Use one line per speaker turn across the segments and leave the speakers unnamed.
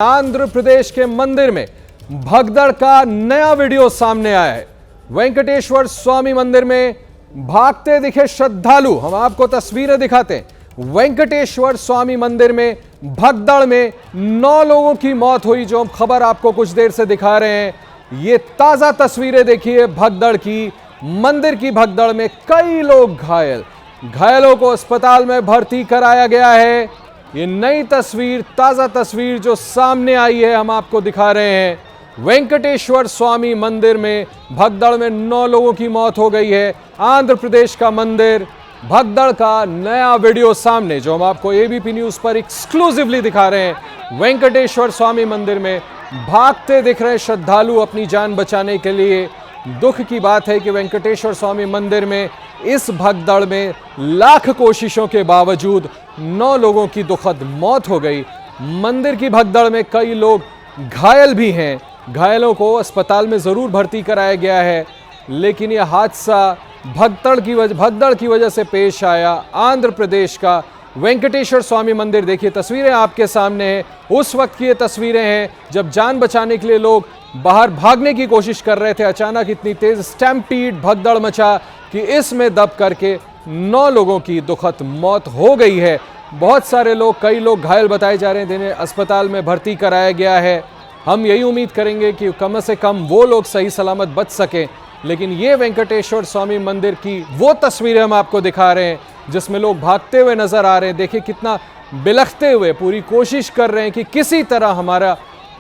आंध्र प्रदेश के मंदिर में भगदड़ का नया वीडियो सामने आया है। वेंकटेश्वर स्वामी मंदिर में भागते दिखे श्रद्धालु। हम आपको तस्वीरें दिखाते हैं। वेंकटेश्वर स्वामी मंदिर में भगदड़ में 9 लोगों की मौत हुई, जो खबर आपको कुछ देर से दिखा रहे हैं। ये ताजा तस्वीरें देखिए भगदड़ की। मंदिर की भगदड़ में कई लोग घायल, घायलों को अस्पताल में भर्ती कराया गया है। ये नई तस्वीर, ताजा तस्वीर जो सामने आई है, हम आपको दिखा रहे हैं। वेंकटेश्वर स्वामी मंदिर में भगदड़ में 9 लोगों की मौत हो गई है। आंध्र प्रदेश का मंदिर, भगदड़ का नया वीडियो सामने, जो हम आपको एबीपी न्यूज पर एक्सक्लूसिवली दिखा रहे हैं। वेंकटेश्वर स्वामी मंदिर में भागते दिख रहे श्रद्धालु अपनी जान बचाने के लिए। दुख की बात है कि वेंकटेश्वर स्वामी मंदिर में इस भगदड़ में लाख कोशिशों के बावजूद 9 लोगों की दुखद मौत हो गई। मंदिर की भगदड़ में कई लोग घायल भी हैं। घायलों को अस्पताल में जरूर भर्ती कराया गया है, लेकिन यह हादसा भगदड़ की वजह से पेश आया। आंध्र प्रदेश का वेंकटेश्वर स्वामी मंदिर, देखिए तस्वीरें आपके सामने हैं। उस वक्त की ये तस्वीरें हैं जब जान बचाने के लिए लोग बाहर भागने की कोशिश कर रहे थे। अचानक इतनी तेज स्टैम्पीड, भगदड़ मचा कि इसमें दब करके 9 लोगों की दुखद मौत हो गई है। बहुत सारे लोग, कई लोग घायल बताए जा रहे हैं, जिन्हें अस्पताल में भर्ती कराया गया है। हम यही उम्मीद करेंगे कि कम से कम वो लोग सही सलामत बच सकें। लेकिन ये वेंकटेश्वर स्वामी मंदिर की वो तस्वीरें हम आपको दिखा रहे हैं जिसमें लोग भागते हुए नजर आ रहे हैं। देखिए कितना बिलखते हुए पूरी कोशिश कर रहे हैं कि किसी तरह हमारा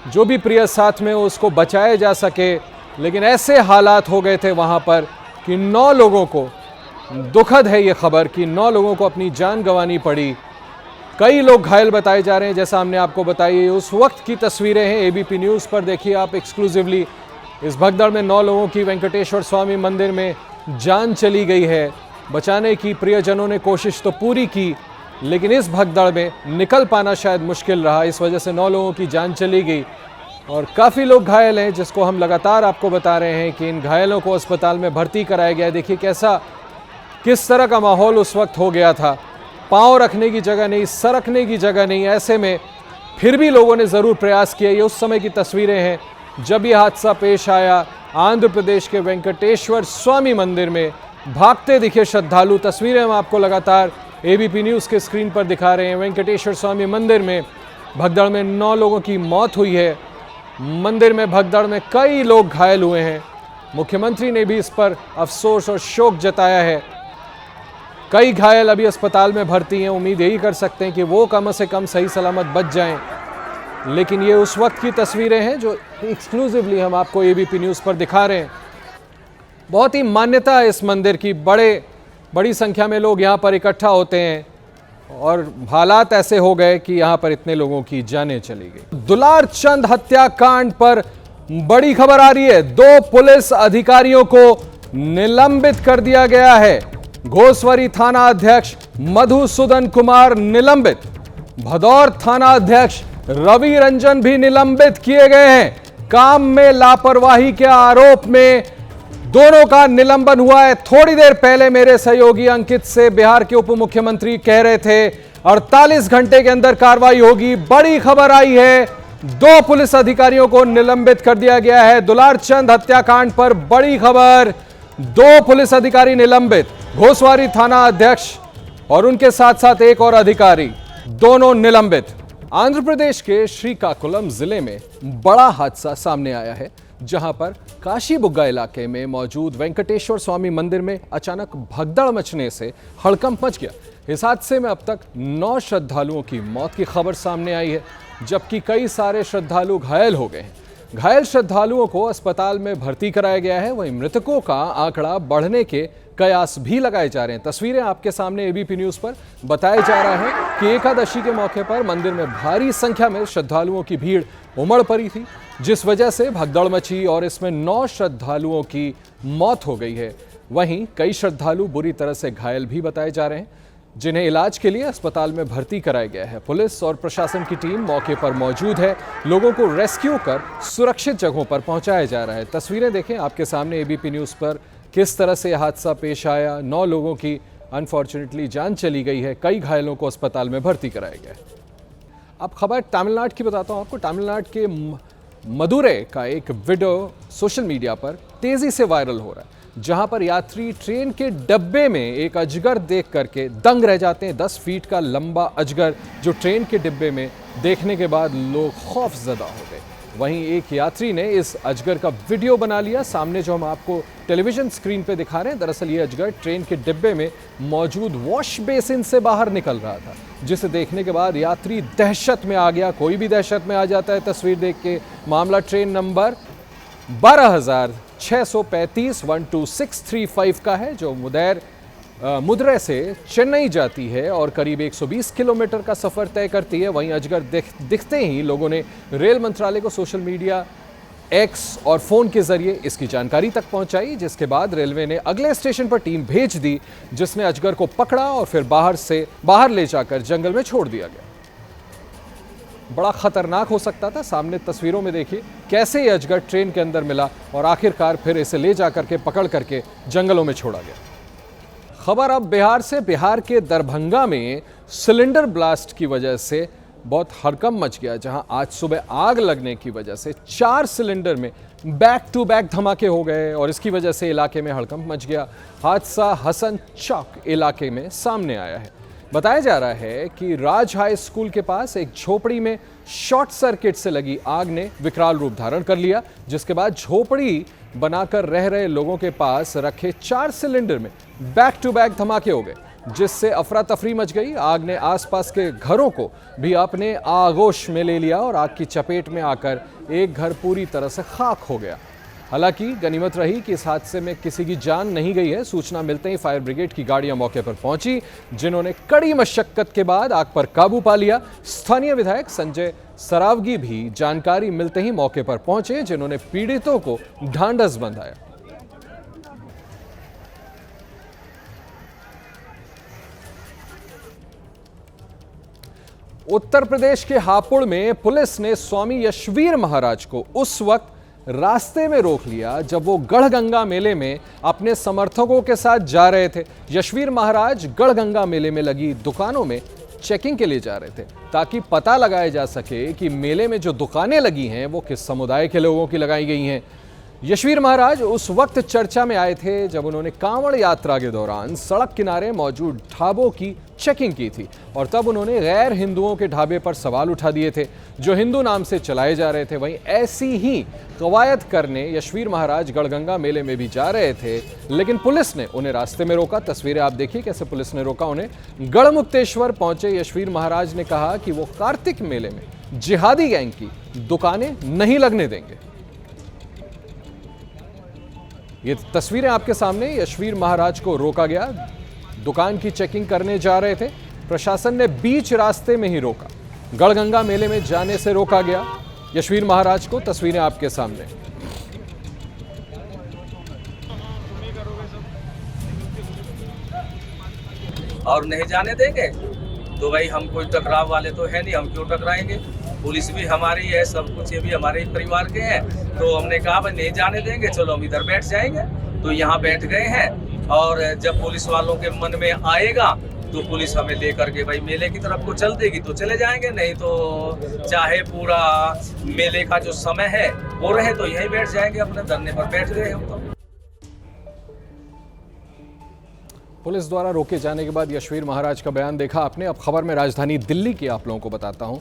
जो भी प्रिय साथ में हो उसको बचाया जा सके। लेकिन ऐसे हालात हो गए थे वहां पर कि 9 लोगों को, दुखद है ये खबर कि 9 लोगों को अपनी जान गंवानी पड़ी। कई लोग घायल बताए जा रहे हैं, जैसा हमने आपको बताई। उस वक्त की तस्वीरें हैं, एबीपी न्यूज पर देखिए आप एक्सक्लूसिवली। इस भगदड़ में 9 लोगों की वेंकटेश्वर स्वामी मंदिर में जान चली गई है। बचाने की प्रियजनों ने कोशिश तो पूरी की, लेकिन इस भगदड़ में निकल पाना शायद मुश्किल रहा। इस वजह से 9 लोगों की जान चली गई और काफ़ी लोग घायल हैं, जिसको हम लगातार आपको बता रहे हैं कि इन घायलों को अस्पताल में भर्ती कराया गया है। देखिए किस तरह का माहौल उस वक्त हो गया था। पाँव रखने की जगह नहीं, सरकने की जगह नहीं। ऐसे में फिर भी लोगों ने ज़रूर प्रयास किया। ये उस समय की तस्वीरें हैं जब ये हादसा पेश आया। आंध्र प्रदेश के वेंकटेश्वर स्वामी मंदिर में भागते दिखे श्रद्धालु। तस्वीरें हम आपको लगातार एबीपी न्यूज़ के स्क्रीन पर दिखा रहे हैं। वेंकटेश्वर स्वामी मंदिर में भगदड़ में 9 लोगों की मौत हुई है। मंदिर में भगदड़ में कई लोग घायल हुए हैं। मुख्यमंत्री ने भी इस पर अफसोस और शोक जताया है। कई घायल अभी अस्पताल में भर्ती हैं। उम्मीद यही कर सकते हैं कि वो कम से कम सही सलामत बच जाएं। लेकिन ये उस वक्त की तस्वीरें हैं जो एक्सक्लूसिवली हम आपको एबीपी न्यूज़ पर दिखा रहे हैं। बहुत ही मान्यता है इस मंदिर की। बड़ी संख्या में लोग यहाँ पर इकट्ठा होते हैं और हालात ऐसे हो गए कि यहाँ पर इतने लोगों की जानें चली गई। दुलार चंद हत्याकांड पर बड़ी खबर आ रही है। 2 पुलिस अधिकारियों को निलंबित कर दिया गया है। घोसवरी थाना अध्यक्ष मधुसूदन कुमार निलंबित, भदौर थाना अध्यक्ष रवि रंजन भी निलंबित किए गए हैं। काम में लापरवाही के आरोप में दोनों का निलंबन हुआ है। थोड़ी देर पहले मेरे सहयोगी अंकित से बिहार के उप मुख्यमंत्री कह रहे थे 48 घंटे के अंदर कार्रवाई होगी। बड़ी खबर आई है, 2 पुलिस अधिकारियों को निलंबित कर दिया गया है। दुलार चंद हत्याकांड पर बड़ी खबर, 2 पुलिस अधिकारी निलंबित, घोसवारी थाना अध्यक्ष और उनके साथ साथ एक और अधिकारी, दोनों निलंबित। आंध्र प्रदेश के श्रीकाकुलम जिले में बड़ा हादसा सामने आया है, जहां पर काशीबुग्गा इलाके में मौजूद वेंकटेश्वर स्वामी मंदिर में अचानक भगदड़ मचने से हड़कंप मच गया। इस हादसे में अब तक 9 श्रद्धालुओं की मौत की खबर सामने आई है, जबकि कई सारे श्रद्धालु घायल हो गए हैं। घायल श्रद्धालुओं को अस्पताल में भर्ती कराया गया है। वहीं मृतकों का आंकड़ा बढ़ने के कयास भी लगाए जा रहे हैं। तस्वीरें आपके सामने एबीपी न्यूज़ पर बताया जा रहा है कि एकादशी के मौके पर मंदिर में भारी संख्या में श्रद्धालुओं की भीड़ उमड़ पड़ी थी, जिस वजह से भगदड़ मची और इसमें 9 श्रद्धालुओं की मौत हो गई है। वहीं कई श्रद्धालु बुरी तरह से घायल भी बताए जा रहे हैं, जिन्हें इलाज के लिए अस्पताल में भर्ती कराया गया है। पुलिस और प्रशासन की टीम मौके पर मौजूद है। लोगों को रेस्क्यू कर सुरक्षित जगहों पर पहुंचाया जा रहा है। तस्वीरें देखें आपके सामने एबीपी न्यूज़ पर, किस तरह से हादसा पेश आया। 9 लोगों की अनफॉर्चुनेटली जान चली गई है। कई घायलों को अस्पताल में भर्ती कराया गया है। अब खबर तमिलनाडु की बताता हूं आपको। तमिलनाडु के मदुरै का एक वीडियो सोशल मीडिया पर तेजी से वायरल हो रहा है, जहां पर यात्री ट्रेन के डब्बे में एक अजगर देख करके दंग रह जाते हैं। 10 फीट का लंबा अजगर जो ट्रेन के डिब्बे में देखने के बाद लोग खौफजदा हो गए। वहीं एक यात्री ने इस अजगर का वीडियो बना लिया। सामने जो हम आपको टेलीविजन स्क्रीन पे दिखा रहे हैं, दरअसल ये अजगर ट्रेन के डिब्बे में मौजूद वॉश बेसिन से बाहर निकल रहा था, जिसे देखने के बाद यात्री दहशत में आ गया। कोई भी दहशत में आ जाता है तस्वीर देख के। मामला ट्रेन नंबर 12,635 12635 का है, जो मदुरै से चेन्नई जाती है और करीब 120 किलोमीटर का सफर तय करती है। वहीं अजगर दिखते ही लोगों ने रेल मंत्रालय को सोशल मीडिया, एक्स और फोन के जरिए इसकी जानकारी तक पहुंचाई, जिसके बाद रेलवे ने अगले स्टेशन पर टीम भेज दी, जिसने अजगर को पकड़ा और फिर बाहर ले जाकर जंगल में छोड़ दिया गया। बड़ा खतरनाक हो सकता था। सामने तस्वीरों में देखिए कैसे ये अजगर ट्रेन के अंदर मिला और आखिरकार फिर इसे ले जाकर के पकड़ करके जंगलों में छोड़ा गया। खबर अब बिहार से। बिहार के दरभंगा में सिलेंडर ब्लास्ट की वजह से बहुत हड़कंप मच गया, जहां आज सुबह आग लगने की वजह से 4 सिलेंडर में बैक टू बैक धमाके हो गए और इसकी वजह से इलाके में हड़कंप मच गया। हादसा हसन चौक इलाके में सामने आया है। बताया जा रहा है कि राज हाई स्कूल के पास एक झोपड़ी में शॉर्ट सर्किट से लगी आग ने विकराल रूप धारण कर लिया, जिसके बाद झोपड़ी बनाकर रह रहे लोगों के पास रखे 4 सिलेंडर में बैक टू बैक धमाके हो गए, जिससे अफरा तफरी मच गई। आग ने आसपास के घरों को भी अपने आगोश में ले लिया और आग की चपेट में आकर एक घर पूरी तरह से खाक हो गया। हालांकि गनीमत रही कि इस हादसे में किसी की जान नहीं गई है। सूचना मिलते ही फायर ब्रिगेड की गाड़ियां मौके पर पहुंची, जिन्होंने कड़ी मशक्कत के बाद आग पर काबू पा लिया। स्थानीय विधायक संजय सरावगी भी जानकारी मिलते ही मौके पर पहुंचे, जिन्होंने पीड़ितों को ढांढस बंधाया। उत्तर प्रदेश के हापुड़ में पुलिस ने स्वामी यशवीर महाराज को उस वक्त रास्ते में रोक लिया जब वो गढ़गंगा मेले में अपने समर्थकों के साथ जा रहे थे। यशवीर महाराज गढ़गंगा मेले में लगी दुकानों में चेकिंग के लिए जा रहे थे, ताकि पता लगाया जा सके कि मेले में जो दुकानें लगी हैं वो किस समुदाय के लोगों की लगाई गई हैं। यशवीर महाराज उस वक्त चर्चा में आए थे जब उन्होंने कांवड़ यात्रा के दौरान सड़क किनारे मौजूद ढाबों की चेकिंग की थी और तब उन्होंने गैर हिंदुओं के ढाबे पर सवाल उठा दिए थे, जो हिंदू नाम से चलाए जा रहे थे। वहीं ऐसी ही कवायद करने यशवीर महाराज गढ़गंगा मेले में भी जा रहे थे, लेकिन पुलिस ने उन्हें रास्ते में रोका। तस्वीरें आप देखिए कैसे पुलिस ने रोका उन्हें। गढ़मुक्तेश्वर पहुंचे यशवीर महाराज ने कहा कि वो कार्तिक मेले में जिहादी गैंग की दुकानें नहीं लगने देंगे। ये तस्वीरें आपके सामने। यशवीर महाराज को रोका गया, दुकान की चेकिंग करने जा रहे थे। प्रशासन ने बीच रास्ते में ही रोका। गढ़गंगा मेले में जाने से रोका गया यशवीर महाराज को। तस्वीरें आपके सामने।
और नहीं जाने देंगे तो भाई हम कोई टकराव वाले तो है नहीं, हम क्यों टकराएंगे। पुलिस भी हमारी है, सब कुछ ये भी हमारे ही परिवार के हैं। तो हमने कहा भाई नहीं जाने देंगे, चलो हम इधर बैठ जाएंगे। तो यहाँ बैठ गए हैं और जब पुलिस वालों के मन में आएगा तो पुलिस हमें लेकर के भाई मेले की तरफ को चल देगी तो चले जाएंगे, नहीं तो चाहे पूरा मेले का जो समय है वो रहे तो यहीं बैठ जाएंगे। अपने धरने पर बैठ गए हम तो।
पुलिस द्वारा रोके जाने के बाद यशवीर महाराज का बयान देखा आपने। अब खबर में राजधानी दिल्ली की आप लोगों को बताता हूं।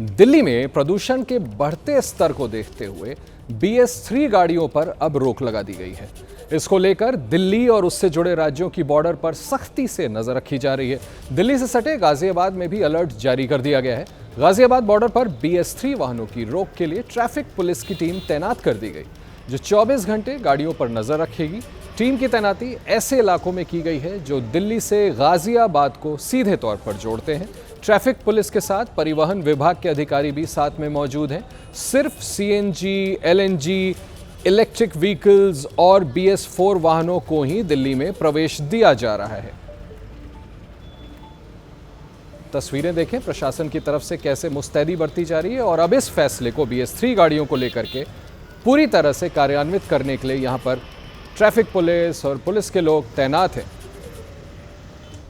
दिल्ली में प्रदूषण के बढ़ते स्तर को देखते हुए BS3 गाड़ियों पर अब रोक लगा दी गई है। इसको लेकर दिल्ली और उससे जुड़े राज्यों की बॉर्डर पर सख्ती से नजर रखी जा रही है। दिल्ली से सटे गाजियाबाद में भी अलर्ट जारी कर दिया गया है। गाजियाबाद बॉर्डर पर BS3 वाहनों की रोक के लिए ट्रैफिक पुलिस की टीम तैनात कर दी गई, जो 24 घंटे गाड़ियों पर नजर रखेगी। टीम की तैनाती ऐसे इलाकों में की गई है जो दिल्ली से गाजियाबाद को सीधे तौर पर जोड़ते हैं। ट्रैफिक पुलिस के साथ परिवहन विभाग के अधिकारी भी साथ में मौजूद हैं। सिर्फ CNG, LNG, इलेक्ट्रिक व्हीकल्स और BS4 वाहनों को ही दिल्ली में प्रवेश दिया जा रहा है। तस्वीरें देखें प्रशासन की तरफ से कैसे मुस्तैदी बरती जा रही है और अब इस फैसले को BS3 गाड़ियों को लेकर के पूरी तरह से कार्यान्वित करने के लिए यहां पर ट्रैफिक पुलिस और पुलिस के लोग तैनात हैं।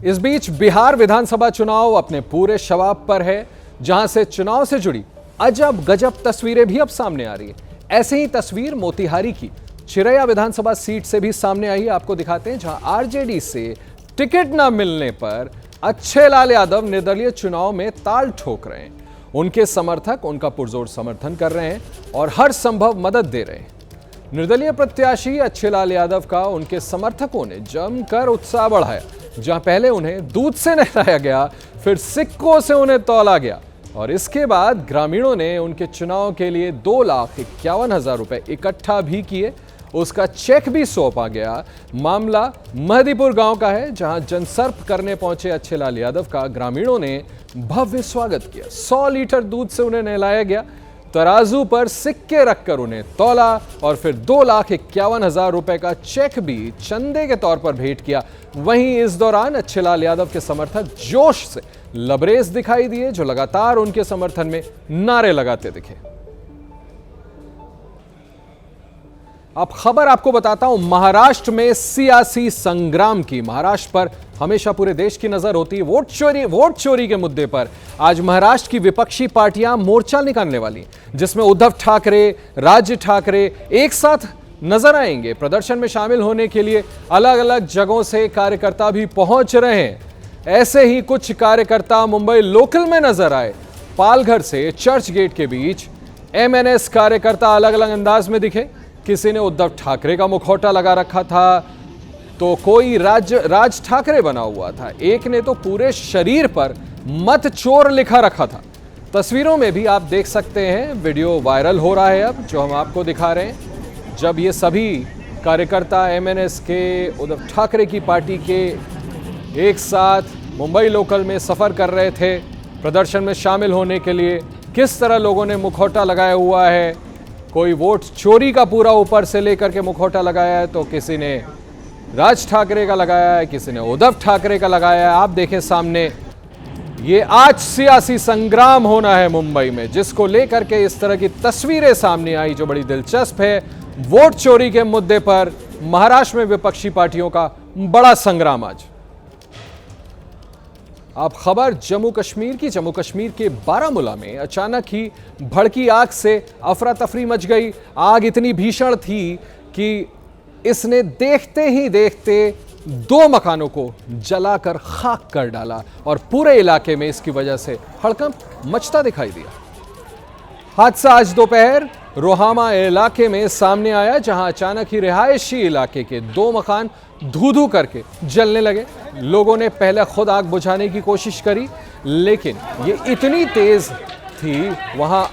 इस बीच बिहार विधानसभा चुनाव अपने पूरे शबाब पर है। जहां से चुनाव से जुड़ी अजब गजब तस्वीरें भी अब सामने आ रही है। ऐसे ही तस्वीर मोतिहारी की चिरैया विधानसभा सीट से भी सामने आई है। आपको दिखाते हैं, जहां आरजेडी से टिकट न मिलने पर अच्छेलाल यादव निर्दलीय चुनाव में ताल ठोक रहे हैं। उनके समर्थक उनका पुरजोर समर्थन कर रहे हैं और हर संभव मदद दे रहे हैं। निर्दलीय प्रत्याशी अच्छेलाल यादव का उनके समर्थकों ने जमकर उत्साह बढ़ाया। जहां पहले उन्हें दूध से नहलाया गया, फिर सिक्कों से उन्हें तौला गया और इसके बाद ग्रामीणों ने उनके चुनाव के लिए 2,51,000 रुपए इकट्ठा भी किए। उसका चेक भी सौंपा गया। मामला महदीपुर गांव का है, जहां जनसर्प करने पहुंचे अच्छेलाल यादव का ग्रामीणों ने भव्य स्वागत किया। 100 लीटर दूध से उन्हें नहलाया गया, तराजू पर सिक्के रखकर उन्हें तौला और फिर 2,51,000 रुपए का चेक भी चंदे के तौर पर भेंट किया। वहीं इस दौरान अच्छेलाल यादव के समर्थक जोश से लबरेज दिखाई दिए, जो लगातार उनके समर्थन में नारे लगाते दिखे। अब खबर आपको बताता हूं महाराष्ट्र में सियासी संग्राम की। महाराष्ट्र पर हमेशा पूरे देश की नजर होती है वोट चोरी के मुद्दे पर। आज महाराष्ट्र की विपक्षी पार्टियां मोर्चा निकालने वाली, जिसमें उद्धव ठाकरे, राज ठाकरे एक साथ नजर आएंगे। प्रदर्शन में शामिल होने के लिए अलग अलग जगहों से कार्यकर्ता भी पहुंच रहे हैं। ऐसे ही कुछ कार्यकर्ता मुंबई लोकल में नजर आए। पालघर से चर्च गेट के बीच एमएनएस कार्यकर्ता अलग अलग अंदाज में दिखे। किसी ने उद्धव ठाकरे का मुखौटा लगा रखा था, तो कोई राज ठाकरे बना हुआ था। एक ने तो पूरे शरीर पर मत चोर लिखा रखा था। तस्वीरों में भी आप देख सकते हैं, वीडियो वायरल हो रहा है अब, जो हम आपको दिखा रहे हैं। जब ये सभी कार्यकर्ता एमएनएस के, उद्धव ठाकरे की पार्टी के एक साथ मुंबई लोकल में सफर कर रहे थे प्रदर्शन में शामिल होने के लिए, किस तरह लोगों ने मुखौटा लगाया हुआ है। कोई वोट चोरी का पूरा ऊपर से लेकर के मुखौटा लगाया है, तो किसी ने राज ठाकरे का लगाया है, किसी ने उद्धव ठाकरे का लगाया है। आप देखें सामने, ये आज सियासी संग्राम होना है मुंबई में, जिसको लेकर के इस तरह की तस्वीरें सामने आई, जो बड़ी दिलचस्प है। वोट चोरी के मुद्दे पर महाराष्ट्र में विपक्षी पार्टियों का बड़ा संग्राम आज। अब खबर जम्मू कश्मीर के बारामूला में अचानक ही भड़की आग से अफरा तफरी मच गई। आग इतनी भीषण थी कि इसने देखते ही देखते 2 मकानों को जलाकर खाक कर डाला और पूरे इलाके में इसकी वजह से हड़कंप मचता दिखाई दिया। हादसा आज दोपहर रोहामा इलाके में सामने आया, जहां अचानक ही रिहायशी इलाके के 2 मकान धू-धू करके जलने लगे। लोगों ने पहले खुद आग बुझाने की कोशिश करी, लेकिन ये इतनी तेज थी, वहां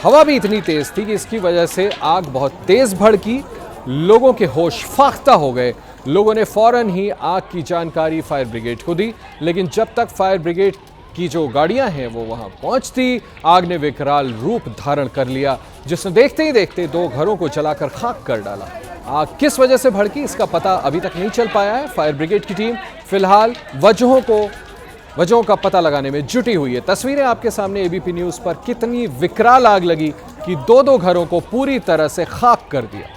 हवा भी इतनी तेज थी कि इसकी वजह से आग बहुत तेज भड़की। लोगों के होश फाख्ता हो गए। लोगों ने फौरन ही आग की जानकारी फायर ब्रिगेड को दी, लेकिन जब तक फायर ब्रिगेड की जो गाड़ियां हैं वो वहां पहुंचती, आग ने विकराल रूप धारण कर लिया, जिसने देखते ही देखते 2 घरों को जलाकर खाक कर डाला। आग किस वजह से भड़की, इसका पता अभी तक नहीं चल पाया है। फायर ब्रिगेड की टीम फिलहाल वजहों का पता लगाने में जुटी हुई है। तस्वीरें आपके सामने एबीपी न्यूज पर, कितनी विकराल आग लगी कि 2-2 घरों को पूरी तरह से खाक कर दिया।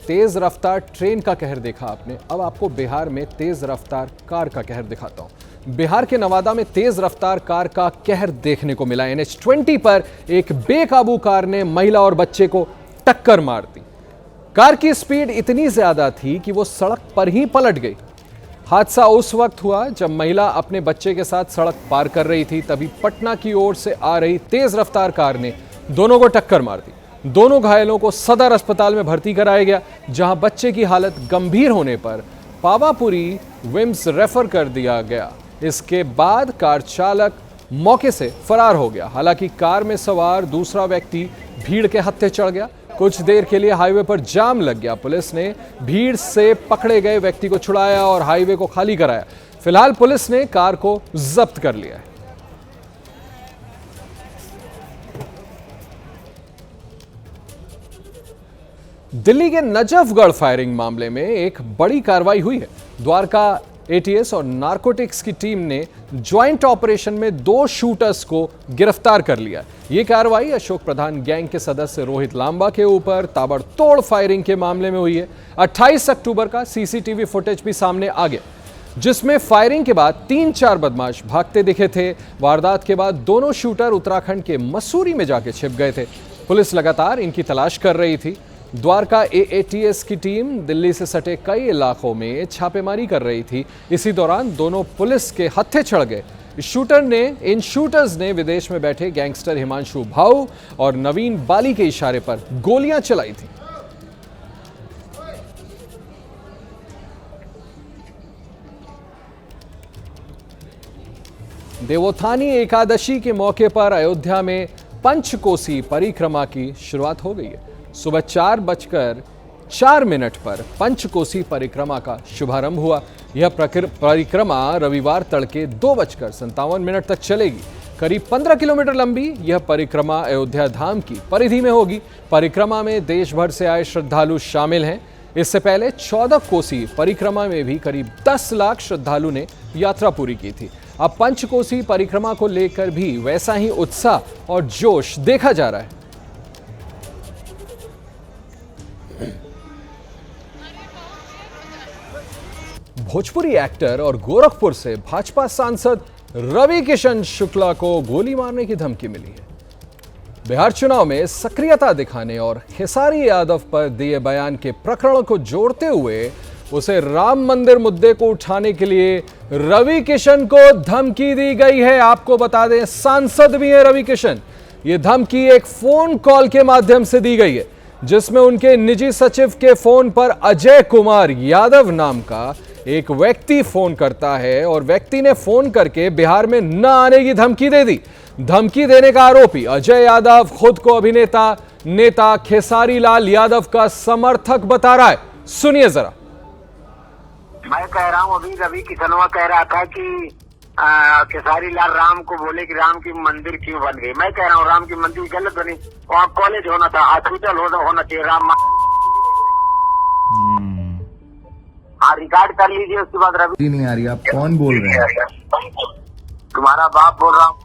तेज रफ्तार ट्रेन का कहर देखा आपने, अब आपको बिहार में तेज रफ्तार कार का कहर दिखाता हूं। बिहार के नवादा में तेज रफ्तार कार का कहर देखने को मिला। NH-20 पर एक बेकाबू कार ने महिला और बच्चे को टक्कर मार दी। कार की स्पीड इतनी ज्यादा थी कि वो सड़क पर ही पलट गई। हादसा उस वक्त हुआ जब महिला अपने बच्चे के साथ सड़क पार कर रही थी, तभी पटना की ओर से आ रही तेज रफ्तार कार ने दोनों को टक्कर मार दी। दोनों घायलों को सदर अस्पताल में भर्ती कराया गया, जहां बच्चे की हालत गंभीर होने पर पावापुरी विम्स रेफर कर दिया गया। इसके बाद कार चालक मौके से फरार हो गया। हालांकि कार में सवार दूसरा व्यक्ति भीड़ के हत्थे चढ़ गया। कुछ देर के लिए हाईवे पर जाम लग गया। पुलिस ने भीड़ से पकड़े गए व्यक्ति को छुड़ाया और हाईवे को खाली कराया। फिलहाल पुलिस ने कार को जब्त कर लिया है। दिल्ली के नजफगढ़ फायरिंग मामले में एक बड़ी कार्रवाई हुई है। द्वारका एटीएस और नारकोटिक्स की टीम ने ज्वाइंट ऑपरेशन में 2 शूटर्स को गिरफ्तार कर लिया। यह कार्रवाई अशोक प्रधान गैंग के सदस्य रोहित लांबा के ऊपर ताबड़तोड़ फायरिंग के मामले में हुई है। 28 अक्टूबर का सीसीटीवी फुटेज भी सामने आ गया। जिसमें फायरिंग के बाद 3-4 बदमाश भागते दिखे थे। वारदात के बाद दोनों शूटर उत्तराखंड के मसूरी में जाके छिप गए थे। पुलिस लगातार इनकी तलाश कर रही थी। द्वारका AATS की टीम दिल्ली से सटे कई इलाकों में छापेमारी कर रही थी। इसी दौरान दोनों पुलिस के हत्थे चढ़ गए। इन शूटर्स ने विदेश में बैठे गैंगस्टर हिमांशु भाऊ और नवीन बाली के इशारे पर गोलियां चलाई थी। देवोत्थानी एकादशी के मौके पर अयोध्या में पंचकोसी परिक्रमा की शुरुआत हो गई है। सुबह 4:04 पर पंचकोसी परिक्रमा का शुभारंभ हुआ। यह परिक्रमा रविवार तड़के 2:57 तक चलेगी। करीब 15 किलोमीटर लंबी यह परिक्रमा अयोध्या धाम की परिधि में होगी। परिक्रमा में देश भर से आए श्रद्धालु शामिल हैं। इससे पहले 14 कोसी परिक्रमा में भी करीब 10 लाख श्रद्धालु ने यात्रा पूरी की थी। अब पंचकोसी परिक्रमा को लेकर भी वैसा ही उत्साह और जोश देखा जा रहा है। भोजपुरी एक्टर और गोरखपुर से भाजपा सांसद रवि किशन शुक्ला को गोली मारने की धमकी मिली है। बिहार चुनाव में सक्रियता दिखाने और खेसारी यादव पर दिए बयान के प्रकरण को जोड़ते हुए उसे राम मंदिर मुद्दे को उठाने के लिए रवि किशन को धमकी दी गई है। आपको बता दें, सांसद भी है रवि किशन। यह धमकी एक फोन कॉल के माध्यम से दी गई है, जिसमें उनके निजी सचिव के फोन पर अजय कुमार यादव नाम का एक व्यक्ति फोन करता है और व्यक्ति ने फोन करके बिहार में न आने की धमकी दे दी। धमकी देने का आरोपी अजय यादव खुद को अभिनेता नेता खेसारी लाल यादव का समर्थक बता रहा है। सुनिए जरा।
मैं कह रहा हूँ, अभी रवि किशनवा कह रहा था कि खेसारी लाल राम को बोले कि राम की मंदिर क्यों बन गई। मैं कह रहा हूँ राम की मंदिर गलत बनी, वहाँ कॉलेज होना था, हॉस्पिटल होना चाहिए। राम हाँ, रिकॉर्ड कर लीजिए। उसके बाद रवि
नहीं आ रही, आप कौन बोल रहे हैं?
तुम्हारा बाप बोल रहा हूँ,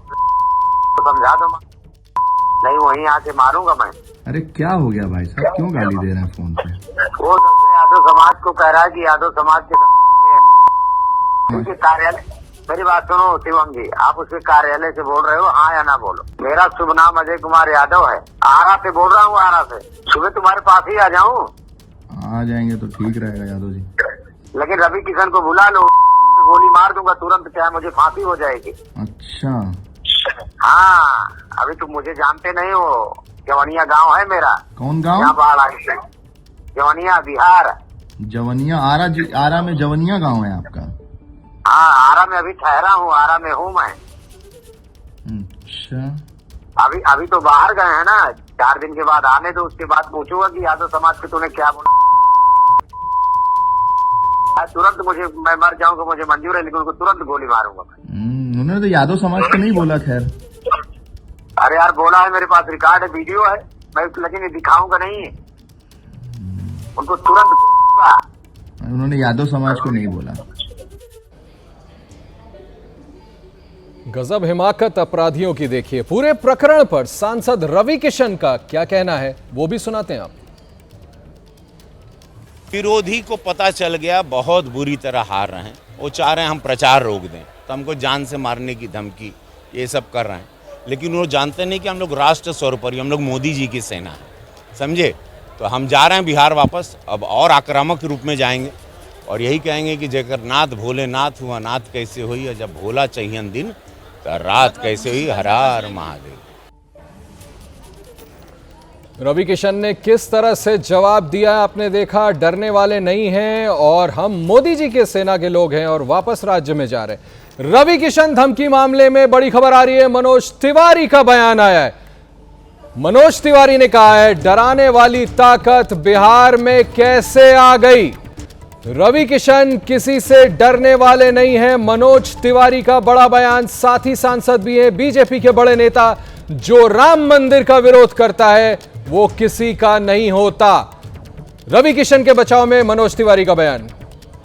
तो समझा दो। नहीं वहीं आके मारूंगा मैं।
अरे क्या हो गया भाई साहब, क्यों गाली दे रहे हैं फोन पे?
वो यादव समाज को कह रहा है कि यादव समाज के कार्यालय। मेरी बात सुनो शिवम जी, आप उसके कार्यालय से बोल रहे हो, हाँ या ना बोलो। मेरा शुभ नाम अजय कुमार यादव है। आरा से बोल रहा हूँ, आरा से। सुबह तुम्हारे पास ही आ जाऊँ?
आ जाएंगे तो ठीक रहेगा यादव जी।
लेकिन रवि किशन को बुला लो, गोली मार दूंगा तुरंत, चाहे मुझे फांसी हो जाएगी।
अच्छा
हाँ, अभी तुम मुझे जानते नहीं हो। जवनिया गांव है मेरा।
कौन गांव?
यहाँ बाढ़ आई है। जवनिया बिहार।
जवनिया आरा में जवनिया गांव है आपका?
हाँ, आरा में अभी ठहरा हूँ, आरा में हूँ मैं।
अच्छा,
अभी तो बाहर गए हैं ना, 4 दिन के बाद आने दो, उसके बाद पूछूंगा कि यादव समाज के तूने क्या बोला। तुरंत मैं मर जाऊंगा, मुझे मंजूर है, लेकिन उनको तुरंत गोली मारूंगा।
उन्होंने तो यादव समाज को नहीं बोला। खैर,
अरे यार बोला है, मेरे पास रिकॉर्ड है, वीडियो है, मैं लेकिन दिखाऊंगा नहीं, उनको तुरंत।
उन्होंने यादव समाज को नहीं बोला।
गजब हिमाकत अपराधियों की देखिए। पूरे प्रकरण पर सांसद रवि किशन का क्या कहना है, वो भी सुनाते हैं आप।
विरोधी को पता चल गया बहुत बुरी तरह हार रहे हैं, वो चाह रहे हैं हम प्रचार रोक दें, तो हमको जान से मारने की धमकी ये सब कर रहे हैं। लेकिन वो जानते नहीं कि हम लोग राष्ट्र सर्वोपरि, हम लोग मोदी जी की सेना है, समझे। तो हम जा रहे हैं बिहार वापस, अब और आक्रामक रूप में जाएंगे और यही कहेंगे कि जेकर नाथ भोलेनाथ हुआ नाथ कैसे हुई, और जब भोला चाहिए दिन तो रात कैसे हुई। हर हर महादेव।
रवि किशन ने किस तरह से जवाब दिया आपने देखा। डरने वाले नहीं हैं और हम मोदी जी के सेना के लोग हैं और वापस राज्य में जा रहे हैं। रवि किशन धमकी मामले में बड़ी खबर आ रही है। मनोज तिवारी का बयान आया है। मनोज तिवारी ने कहा है, डराने वाली ताकत बिहार में कैसे आ गई। रवि किशन किसी से डरने वाले नहीं हैं। मनोज तिवारी का बड़ा बयान। साथ ही सांसद भी हैं, बीजेपी के बड़े नेता। जो राम मंदिर का विरोध करता है वो किसी का नहीं होता। रवि किशन के बचाव में मनोज तिवारी का बयान।